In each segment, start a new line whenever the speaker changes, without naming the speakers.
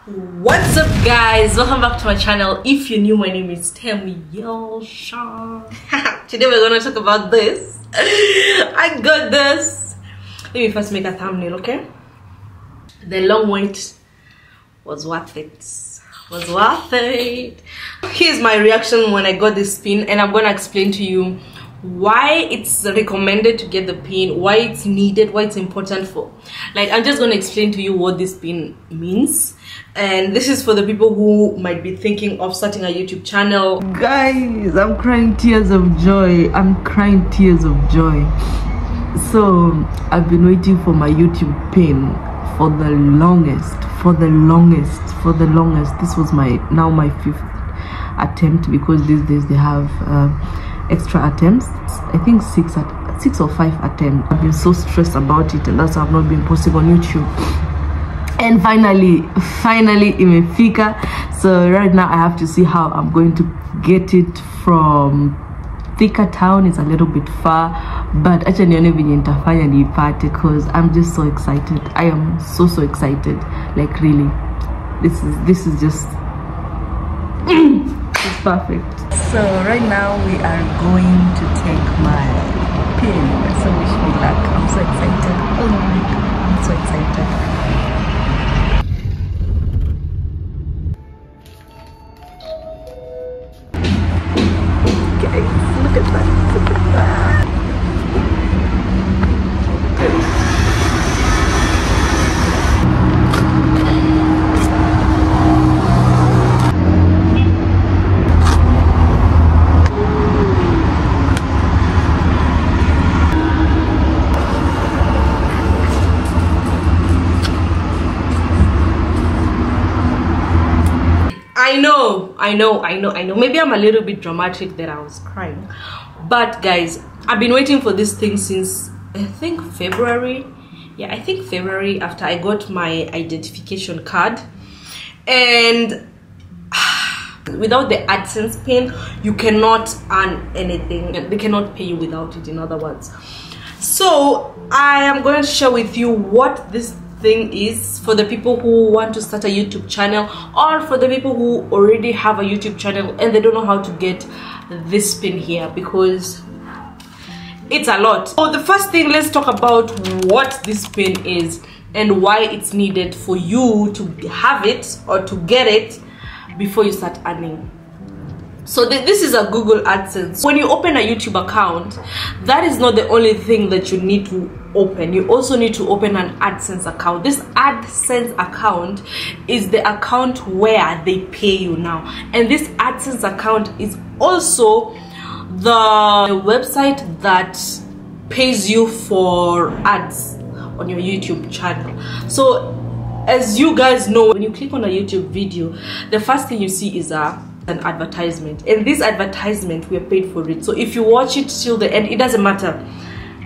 What's up, guys? Welcome back to my channel. If you're new, my name is Temi Yosha. Today we're gonna talk about this. I got this. Let me first make a thumbnail, okay? The long wait was worth it. Here's my reaction when I got this pin, and I'm gonna explain to you why it's recommended to get the pin, why it's needed, why it's important for. Like, I'm just gonna explain to you what this pin means. And this is for the people who might be thinking of starting a YouTube channel. Guys, I'm crying tears of joy. So I've been waiting for my YouTube pin for the longest. This was my fifth attempt, because these days they have extra attempts. I think six or five attempts. I've been so stressed about it, and that's why I've not been posting on YouTube. And finally imefika. So right now I have to see how I'm going to get it from Thika town. It's a little bit far, but actually because I'm just so excited. I am so excited. Like, really, this is just it's perfect. So right now we are going to take my pin. So wish me luck. I'm so excited. Oh my god, I'm so excited. Look at that. I know. Maybe I'm a little bit dramatic that I was crying. But guys, I've been waiting for this thing since I think February. Yeah, I think February, after I got my identification card. And without the Adsense pin, you cannot earn anything. They cannot pay you without it, in other words. So I am going to share with you what this thing is for the people who want to start a YouTube channel, or for the people who already have a YouTube channel and they don't know how to get this pin here, because it's a lot. So the first thing, let's talk about what this pin is and why it's needed for you to have it or to get it before you start earning. So this is a Google AdSense. When you open a YouTube account, that is not the only thing that you need to open. You also need to open an AdSense account. This AdSense account is the account where they pay you now. And this AdSense account is also the website that pays you for ads on your YouTube channel. So as you guys know, when you click on a YouTube video, the first thing you see is an advertisement, and this advertisement, we are paid for it. So if you watch it till the end, it doesn't matter.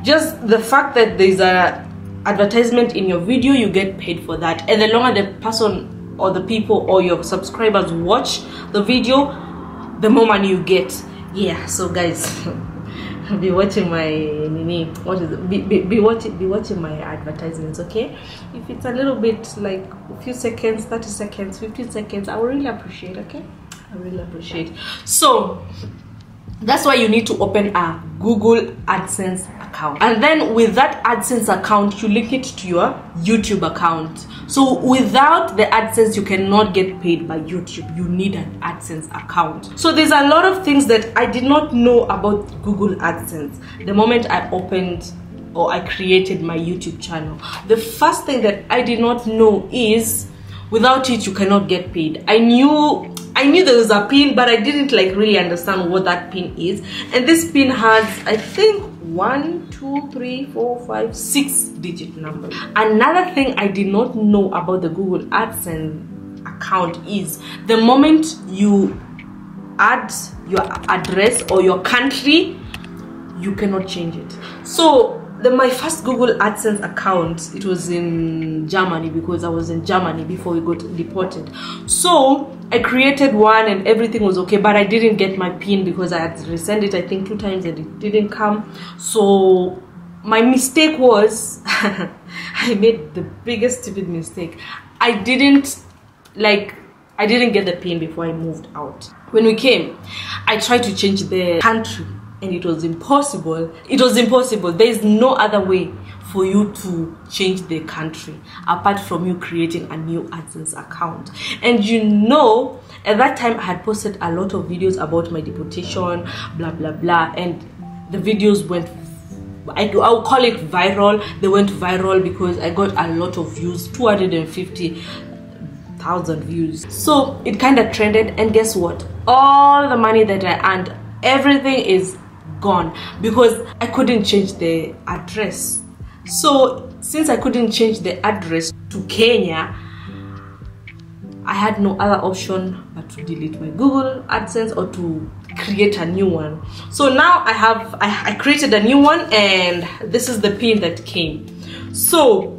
Just the fact that there's a advertisement in your video, you get paid for that. And the longer the person or the people or your subscribers watch the video, the more money you get. Yeah, so guys, be watching my be watching my advertisements, okay? If it's a little bit, like a few seconds, 30 seconds, 15 seconds, I would really appreciate, okay? I really appreciate. So that's why you need to open a Google AdSense account, and then with that AdSense account, you link it to your YouTube account. So without the AdSense, you cannot get paid by YouTube. You need an AdSense account. So there's a lot of things that I did not know about Google AdSense the moment I opened or I created my YouTube channel. The first thing that I did not know is without it, you cannot get paid. I knew there was a pin, but I didn't really understand what that pin is. And this pin has, I think, 1, 2, 3, 4, 5, 6 digit numbers. Another thing I did not know about the Google AdSense account is the moment you add your address or your country, you cannot change it. So my first Google AdSense account, it was in Germany, because I was in Germany before we got deported. So I created one and everything was okay, but I didn't get my pin because I had resent it, I think 2 times, and it didn't come. So my mistake was I made the biggest stupid mistake. I didn't like I didn't get the pin before I moved out. When we came, I tried to change the country and it was impossible. It was impossible. There is no other way for you to change the country apart from you creating a new Adsense account. And you know, at that time I had posted a lot of videos about my deportation, blah blah blah, and the videos went, I'll call it viral. They went viral because I got a lot of views, 250,000 views. So it kind of trended, and guess what? All the money that I earned, everything is gone because I couldn't change the address. So since I couldn't change the address to Kenya, I had no other option but to delete my Google AdSense or to create a new one. So now I created a new one, and this is the pin that came. So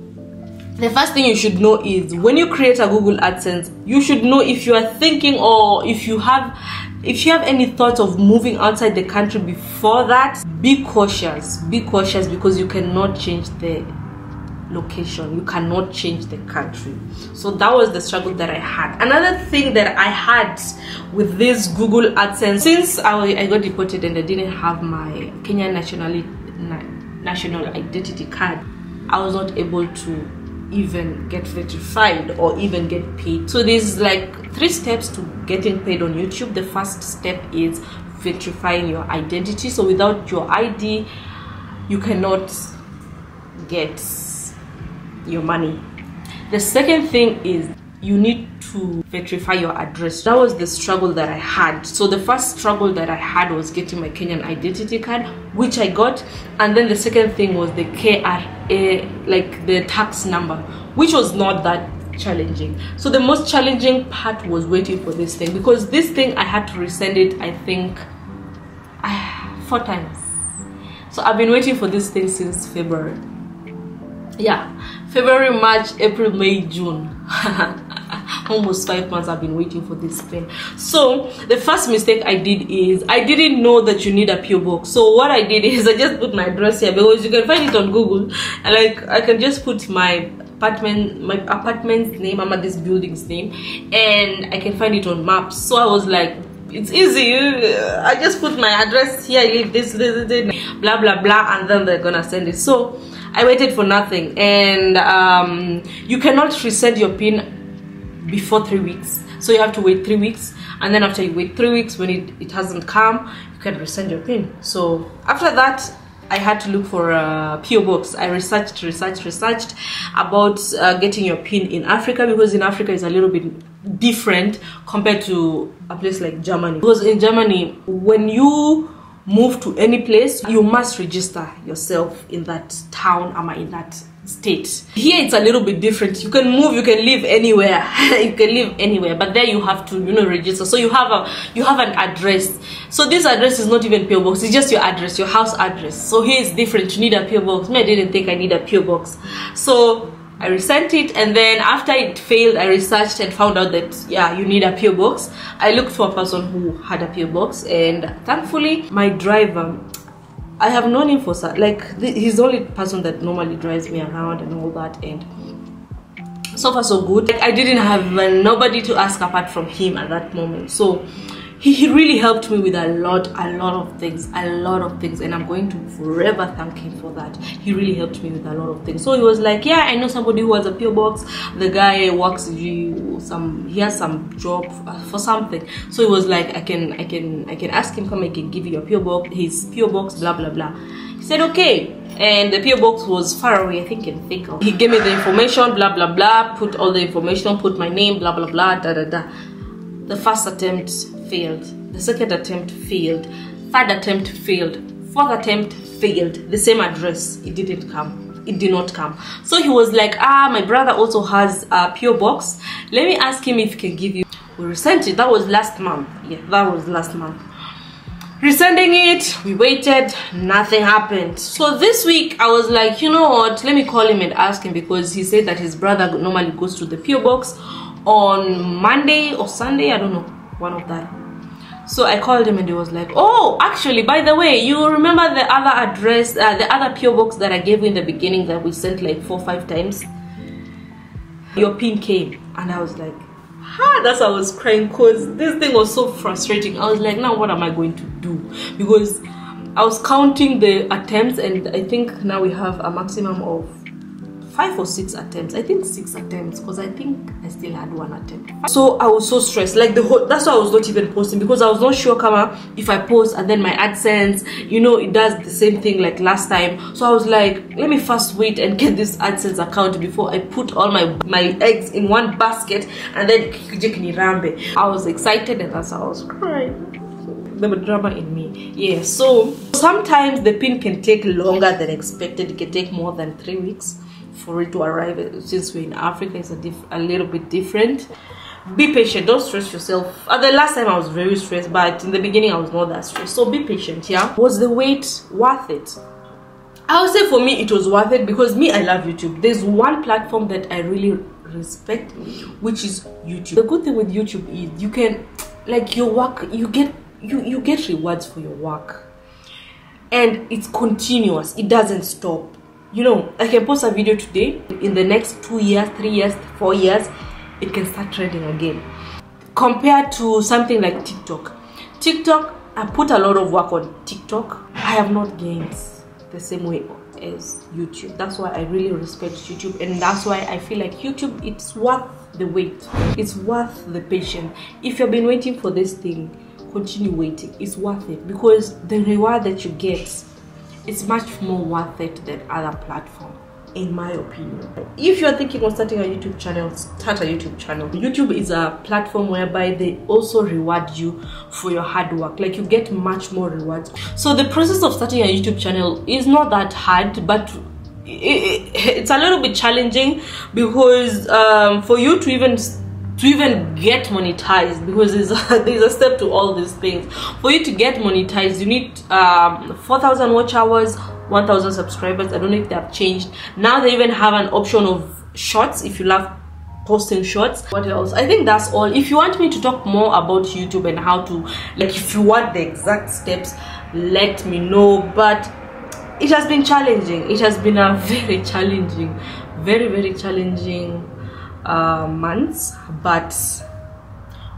the first thing you should know is when you create a Google AdSense, you should know if you are thinking or if you have any thoughts of moving outside the country before that. Be cautious because you cannot change the location, you cannot change the country. So that was the struggle that I had. Another thing that I had with this Google AdSense, since I got deported and I didn't have my Kenyan national identity card, I was not able to even get verified or even get paid. So there's like 3 steps to getting paid on YouTube. The first step is verifying your identity. So without your ID, you cannot get your money. The second thing is you need to verify your address. That was the struggle that I had. So the first struggle that I had was getting my Kenyan identity card, which I got, and then the second thing was the KRA, like the tax number, which was not that challenging. So the most challenging part was waiting for this thing, because this thing I had to resend it, I think 4 times. So I've been waiting for this thing since February. Yeah, February, March, April, May, June. Almost 5 months I've been waiting for this pen. So the first mistake I did is I didn't know that you need a PO box. So what I did is I just put my address here, because you can find it on Google, and like I can just put my apartment's name, I'm at this building's name, and I can find it on maps. So I was like, it's easy, I just put my address here, I live this, blah blah blah, and then they're gonna send it. So I waited for nothing, and you cannot resend your PIN before 3 weeks. So you have to wait 3 weeks, and then after you wait 3 weeks, when it hasn't come, you can resend your PIN. So after that, I had to look for a PO box. I researched about getting your PIN in Africa, because in Africa is a little bit different compared to a place like Germany. Because in Germany, when you move to any place, you must register yourself in that town or in that state. Here it's a little bit different. You can move, you can live anywhere. You can live anywhere, but there you have to, register. So you have an address. So this address is not even PO box, it's just your address, your house address. So here it's different. You need a PO box. Me, I didn't think I need a PO box. So I resent it, and then after it failed, I researched and found out that yeah, you need a PO box. I looked for a person who had a PO box, and thankfully my driver, I have known him for he's the only person that normally drives me around and all that, and so far so good. I didn't have nobody to ask apart from him at that moment. So he really helped me with a lot of things, and I'm going to forever thank him for that. He really helped me with a lot of things. So he was like, yeah, I know somebody who has a PO box. The guy works, he has some job for something. So he was like, I can ask him, come, I can give you a PO box, his PO box, blah blah blah. He said okay, and the PO box was far away, I think in Thika. He gave me the information, blah blah blah, put all the information, put my name, blah blah blah, da da da. The first attempt failed, the second attempt failed, third attempt failed, fourth attempt failed. The same address, it did not come. So he was like, my brother also has a PO box, let me ask him if he can give you. We resent it. That was last month. Yeah, that was last month. Resending it, we waited, nothing happened. So this week I was like, you know what, let me call him and ask him, because he said that his brother normally goes to the PO box on Monday or Sunday, I don't know, one of that. So I called him and he was like, oh, actually, by the way, you remember the other address, the other PO box that I gave you in the beginning that we sent like 4 or 5 times? Your PIN came. And I was like, That's why I was crying, because this thing was so frustrating. I was like, now what am I going to do? Because I was counting the attempts, and I think now we have a maximum of 5 or 6 attempts. I think 6 attempts, because I think I still had 1 attempt. So I was so stressed, like that's why I was not even posting, because I was not sure if I post and then my AdSense, you know, it does the same thing like last time. So I was like, let me first wait and get this AdSense account before I put all my eggs in one basket and then I was excited, and that's how I was crying. The drama in me. Yeah, so sometimes the pin can take longer than expected. It can take more than 3 weeks for it to arrive. Since we're in Africa, it's a little bit different. Be patient, don't stress yourself. The last time I was very stressed, but in the beginning I was not that stressed. So be patient. Yeah, was the wait worth it? I would say for me it was worth it, because me, I love YouTube. There's one platform that I really respect, which is YouTube. The good thing with YouTube is you can, like, your work, you get rewards for your work, and it's continuous. It doesn't stop. You know, I can post a video today, in the next 2 years, 3 years, 4 years, it can start trending again. Compared to something like TikTok, I put a lot of work on TikTok. I have not gained the same way as YouTube. That's why I really respect YouTube, and that's why I feel like YouTube, it's worth the wait. It's worth the patience. If you've been waiting for this thing, continue waiting. It's worth it, because the reward that you get, it's much more worth it than other platforms, in my opinion. If you're thinking of starting a YouTube channel, start a YouTube channel. YouTube is a platform whereby they also reward you for your hard work. Like, you get much more rewards. So the process of starting a YouTube channel is not that hard, but it's a little bit challenging, because for you to even get monetized, because there's a step to all these things. For you to get monetized, you need 4,000 watch hours, 1,000 subscribers. I don't know if they have changed. Now they even have an option of shorts, if you love posting shorts. What else? I think that's all. If you want me to talk more about YouTube and how to, like, if you want the exact steps, let me know. But it has been challenging. It has been a very challenging, very challenging months, but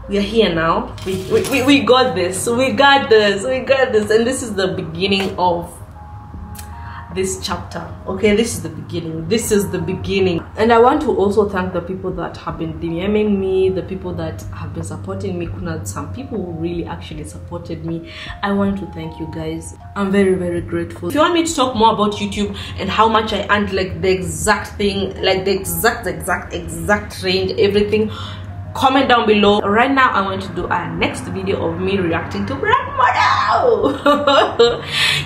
we are here now. We got this. We got this, and this is the beginning of this chapter. Okay, this is the beginning. And I want to also thank the people that have been DMing me, the people that have been supporting me. Some people who really actually supported me. I want to thank you guys. I'm very grateful. If you want me to talk more about YouTube and how much I earned, like the exact thing, like the exact range, everything, comment down below. Right now I want to do a next video of me reacting to brand model.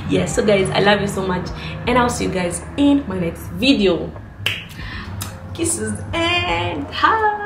Yeah, so guys, I love you so much, and I'll see you guys in my next video. Kisses and hi.